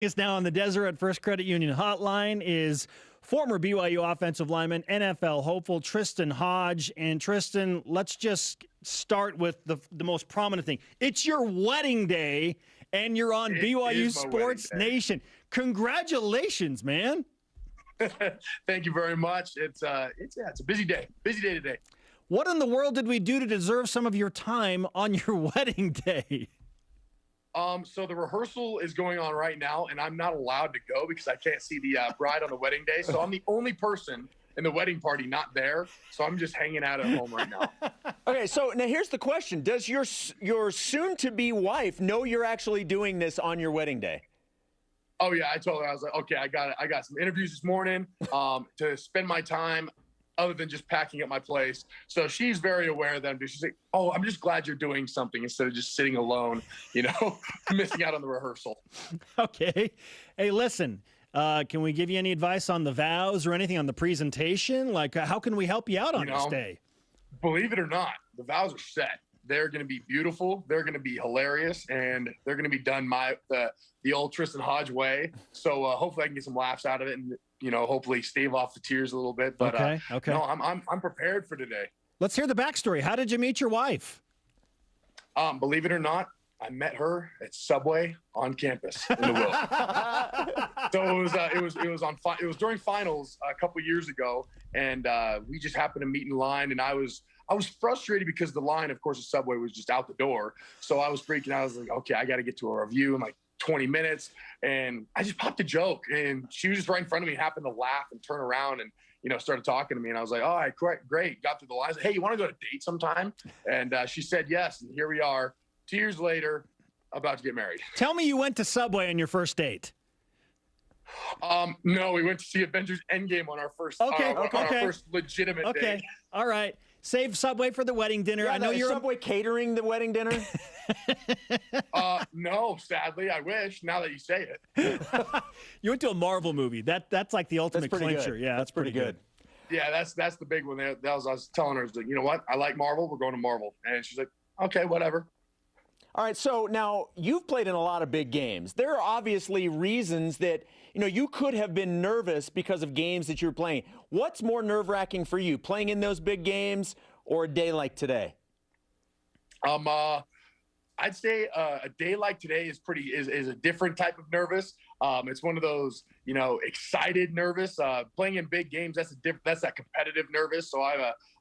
Is now on the Deseret First Credit Union hotline is former BYU offensive lineman, NFL hopeful Tristen Hoge. And Tristen, let's just start with the most prominent thing. It's your wedding day, and you're on BYU Sports Nation. Congratulations, man. Thank you very much. It's a busy day. Busy day today. What in the world did we do to deserve some of your time on your wedding day? So the rehearsal is going on right now, and I'm not allowed to go because I can't see the bride on the wedding day. So I'm the only person in the wedding party not there. So I'm just hanging out at home right now. Okay, so now here's the question. Does your soon-to-be wife know you're actually doing this on your wedding day? Oh, yeah. I told her, I was like, okay, I got some interviews this morning to spend my time other than just packing up my place. So she's very aware that she's like, oh, I'm just glad you're doing something instead of just sitting alone, missing out on the rehearsal. Okay. Hey, listen, can we give you any advice on the vows or anything on the presentation? Like, how can we help you out on this day? Believe it or not, the vows are set. They're going to be beautiful. They're going to be hilarious, and they're going to be done the old Tristen Hoge way. So hopefully I can get some laughs out of it and, hopefully stave off the tears a little bit. But okay. No, I'm prepared for today. Let's hear the backstory. How did you meet your wife? Believe it or not, I met her at Subway on campus in the Will. So it was during finals a couple years ago, and we just happened to meet in line, and I was frustrated because the line, of course, the Subway was just out the door. So I was freaking out. I was like, okay, I got to get to a review in like 20 minutes. And I just popped a joke, and she was just right in front of me, happened to laugh and turn around and, started talking to me. And I was like, all right, great. Got through the lines. Hey, you want to go to date sometime? And she said yes. And here we are 2 years later, about to get married. Tell me you went to Subway on your first date. No, we went to see Avengers Endgame on our first, our first legitimate date. All right. Save Subway for the wedding dinner. Yeah, I know you're Subway catering the wedding dinner. No, sadly, I wish. Now that you say it, you went to a Marvel movie. That's like the ultimate clincher. Good. Yeah, that's pretty good. Yeah, that's the big one. I was telling her, like, you know what? I like Marvel. We're going to Marvel, and she's like, okay, whatever. All right, so now you've played in a lot of big games. There are obviously reasons that, you could have been nervous because of games that you're playing. What's more nerve-wracking for you, playing in those big games or a day like today? I'd say a day like today is a different type of nervous. It's one of those, excited nervous. Playing in big games, that's that competitive nervous. So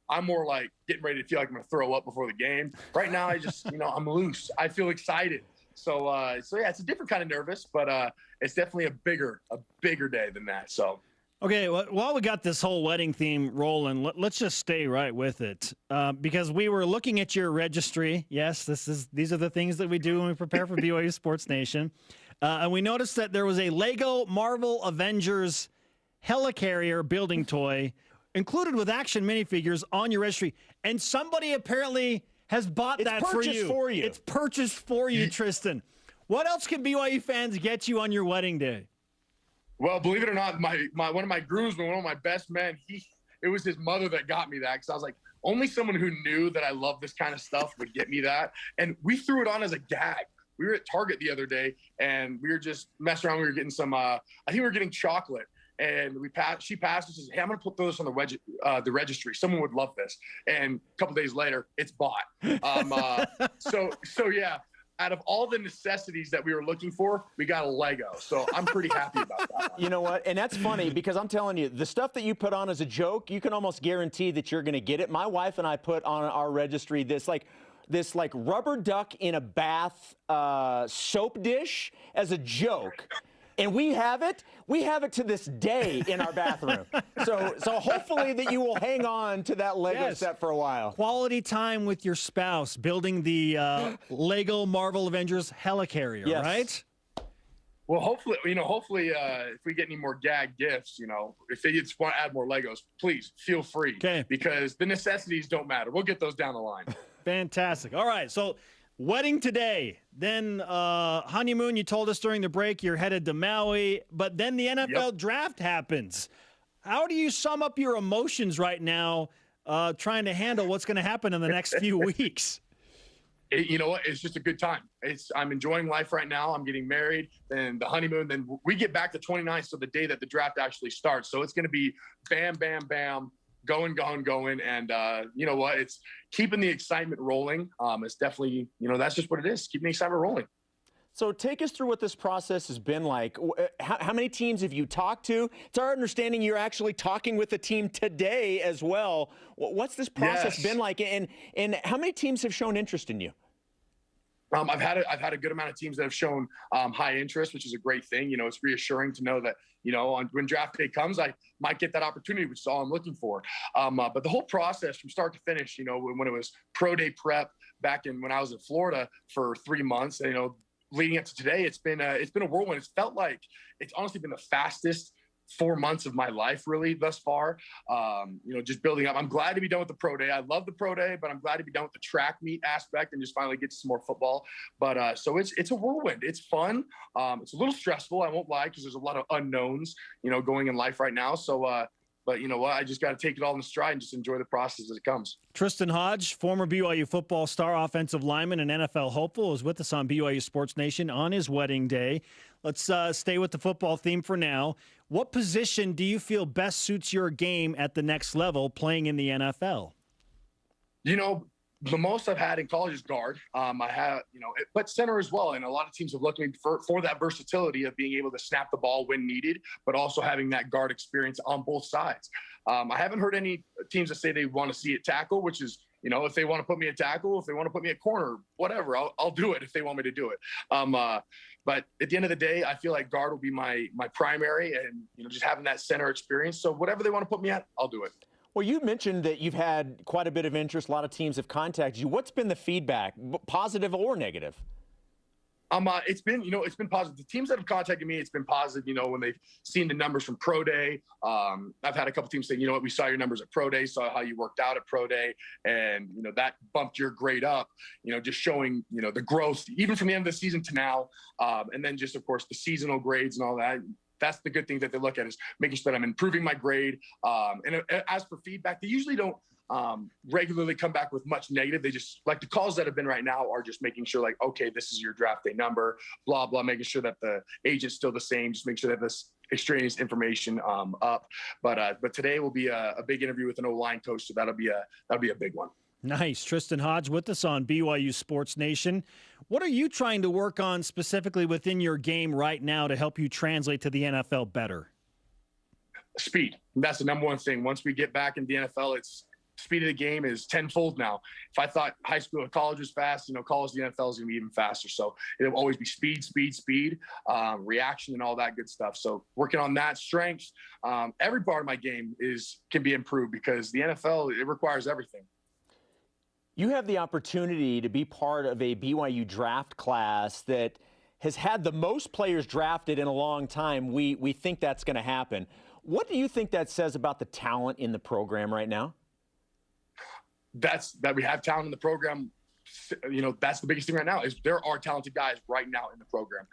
I'm more like getting ready to feel like I'm going to throw up before the game. Right now, I just, I'm loose. I feel excited. So yeah, it's a different kind of nervous, but it's definitely a bigger day than that. So. Okay, well, while we got this whole wedding theme rolling, let's just stay right with it because we were looking at your registry. Yes, these are the things that we do when we prepare for BYU Sports Nation. And we noticed that there was a Lego Marvel Avengers helicarrier building toy included with action minifigures on your registry. And somebody apparently has bought that for you. It's purchased for you, Tristen. What else can BYU fans get you on your wedding day? Well, believe it or not, one of my groomsmen, one of my best men, it was his mother that got me that, because I was like, only someone who knew that I love this kind of stuff would get me that. And we threw it on as a gag. We were at Target the other day, and we were just messing around. We were getting some, I think we were getting chocolate. And she passed and says, hey, I'm going to put this on the registry. Someone would love this. And a couple days later, it's bought. So yeah, out of all the necessities that we were looking for, we got a Lego. So I'm pretty happy about that one. You know what? And that's funny because I'm telling you, the stuff that you put on as a joke, you can almost guarantee that you're going to get it. My wife and I put on our registry this rubber duck in a bath soap dish as a joke. And we have it to this day in our bathroom. So hopefully that you will hang on to that Lego set for a while. Quality time with your spouse building the Lego Marvel Avengers helicarrier, right? Well, hopefully, if we get any more gag gifts, if they just want to add more Legos, please feel free. Okay. Because the necessities don't matter. We'll get those down the line. Fantastic. All right. So wedding today, then honeymoon, you told us during the break you're headed to Maui, but then the NFL draft happens. How do you sum up your emotions right now trying to handle what's going to happen in the next few weeks? You know what? It's just a good time. I'm enjoying life right now. I'm getting married, then the honeymoon, then we get back to 29th, so the day that the draft actually starts. So it's going to be bam, bam, bam, going. And you know what? It's keeping the excitement rolling. It's definitely, that's just what it is, keeping the excitement rolling. So take us through what this process has been like. How many teams have you talked to? It's our understanding you're actually talking with a team today as well. What's this process been like, and how many teams have shown interest in you? I've had a good amount of teams that have shown high interest, which is a great thing. It's reassuring to know that, when draft day comes, I might get that opportunity, which is all I'm looking for. But the whole process from start to finish, when it was pro day prep back when I was in Florida for 3 months, leading up to today, it's been a whirlwind. It's felt like it's honestly been the fastest 4 months of my life, really, thus far. Just building up. I'm glad to be done with the pro day. I love the pro day, but I'm glad to be done with the track meet aspect and just finally get to some more football. But so it's a whirlwind. It's fun. It's a little stressful, I won't lie, because there's a lot of unknowns, going in life right now. So, but you know what? I just got to take it all in stride and just enjoy the process as it comes. Tristen Hoge, former BYU football star, offensive lineman, and NFL hopeful, is with us on BYU Sports Nation on his wedding day. Let's stay with the football theme for now. What position do you feel best suits your game at the next level, playing in the NFL? The most I've had in college is guard. I have, but center as well. And a lot of teams have looked at me for that versatility of being able to snap the ball when needed, but also having that guard experience on both sides. I haven't heard any teams that say they want to see it tackle, which is, if they want to put me at tackle, if they want to put me at corner, whatever, I'll do it if they want me to do it. But at the end of the day, I feel like guard will be my primary, and, just having that center experience. So whatever they want to put me at, I'll do it. Well, you mentioned that you've had quite a bit of interest. A lot of teams have contacted you. What's been the feedback, positive or negative? It's been positive. The teams that have contacted me, it's been positive, when they've seen the numbers from pro day. I've had a couple teams say, we saw your numbers at pro day, saw how you worked out at pro day, and, that bumped your grade up, just showing, the growth, even from the end of the season to now. And then just, of course, the seasonal grades and all that. That's the good thing that they look at, is making sure that I'm improving my grade. And as for feedback, they usually don't regularly come back with much negative. They just, like, the calls that have been right now are just making sure, like, okay, this is your draft day number, blah, blah, making sure that the agent's still the same, just make sure that this extraneous information up. But today will be a big interview with an O-line coach, so that'll be a big one. Nice. Tristen Hoge with us on BYU Sports Nation. What are you trying to work on specifically within your game right now to help you translate to the NFL better? Speed. That's the number one thing. Once we get back in the NFL, it's speed of the game is tenfold now. If I thought high school or college was fast, college to the NFL is going to be even faster. So it'll always be speed, reaction, and all that good stuff. So working on that strength, every part of my game can be improved, because the NFL, it requires everything. You have the opportunity to be part of a BYU draft class that has had the most players drafted in a long time. We think that's going to happen. What do you think that says about the talent in the program right now? That we have talent in the program. That's the biggest thing right now, is there are talented guys right now in the program.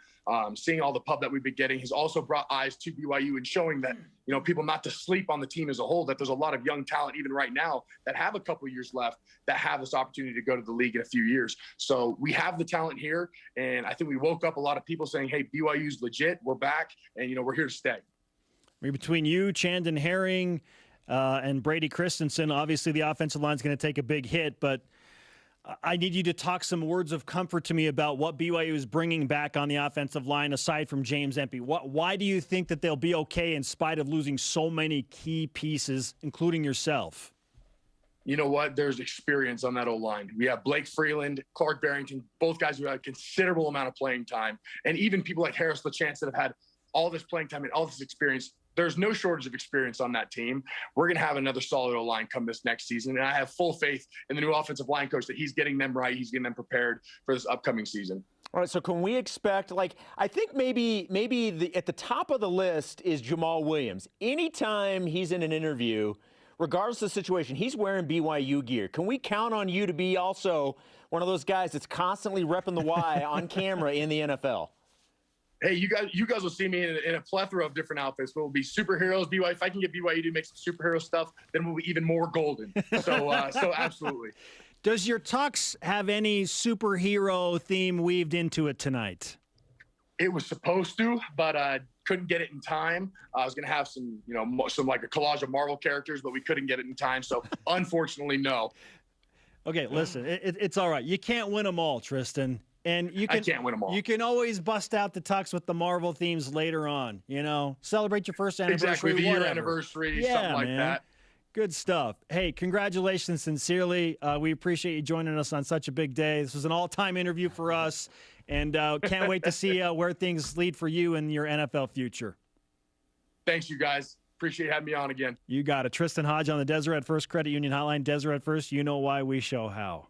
Seeing all the pub that we've been getting has also brought eyes to BYU and showing that, people not to sleep on the team as a whole, that there's a lot of young talent even right now that have a couple years left that have this opportunity to go to the league in a few years. So we have the talent here, and I think we woke up a lot of people saying, hey, BYU's legit, we're back, and, we're here to stay. Between you, Chandon Herring, and Brady Christensen, obviously the offensive line is going to take a big hit, but I need you to talk some words of comfort to me about what BYU is bringing back on the offensive line aside from James Empey. Why do you think that they'll be okay in spite of losing so many key pieces, including yourself? You know what? There's experience on that O-line. We have Blake Freeland, Clark Barrington, both guys who have a considerable amount of playing time, and even people like Harris LaChance that have had all this playing time and all this experience. There's no shortage of experience on that team. We're going to have another solid O-line come this next season, and I have full faith in the new offensive line coach that he's getting them right. He's getting them prepared for this upcoming season. All right, so can we expect, I think maybe at the top of the list is Jamal Williams. Anytime he's in an interview, regardless of the situation, he's wearing BYU gear. Can we count on you to be also one of those guys that's constantly repping the Y on camera in the NFL? Hey, you guys will see me in a plethora of different outfits. We'll be superheroes. BYU. If I can get BYU to make some superhero stuff, then we'll be even more golden. So absolutely. Does your tux have any superhero theme weaved into it tonight? It was supposed to, but couldn't get it in time. I was going to have some, some like a collage of Marvel characters, but we couldn't get it in time. So unfortunately, no. Okay, listen, it's all right. You can't win them all, Tristen. And I can't win them all. You can always bust out the tux with the Marvel themes later on, Celebrate your first anniversary. Exactly, the year anniversary, something like that. Good stuff. Hey, congratulations sincerely. We appreciate you joining us on such a big day. This was an all-time interview for us, and can't wait to see where things lead for you in your NFL future. Thanks, you guys. Appreciate having me on again. You got it. Tristen Hoge on the Deseret First Credit Union Hotline. Deseret First, you know why, we show how.